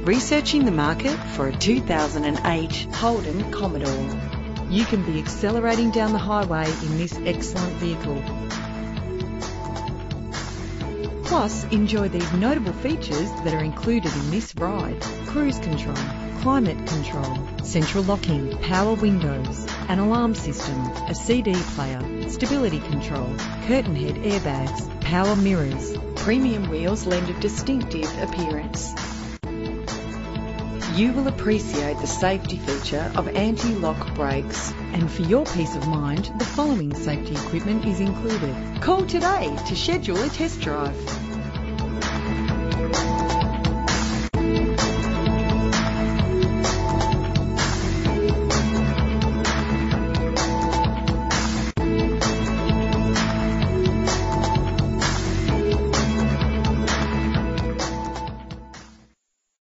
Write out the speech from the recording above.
Researching the market for a 2008 Holden Commodore. You can be accelerating down the highway in this excellent vehicle. Plus, enjoy these notable features that are included in this ride: cruise control, climate control, central locking, power windows, an alarm system, a CD player, stability control, curtain head airbags, power mirrors. Premium wheels lend a distinctive appearance. You will appreciate the safety feature of anti-lock brakes. And for your peace of mind, the following safety equipment is included. Call today to schedule a test drive.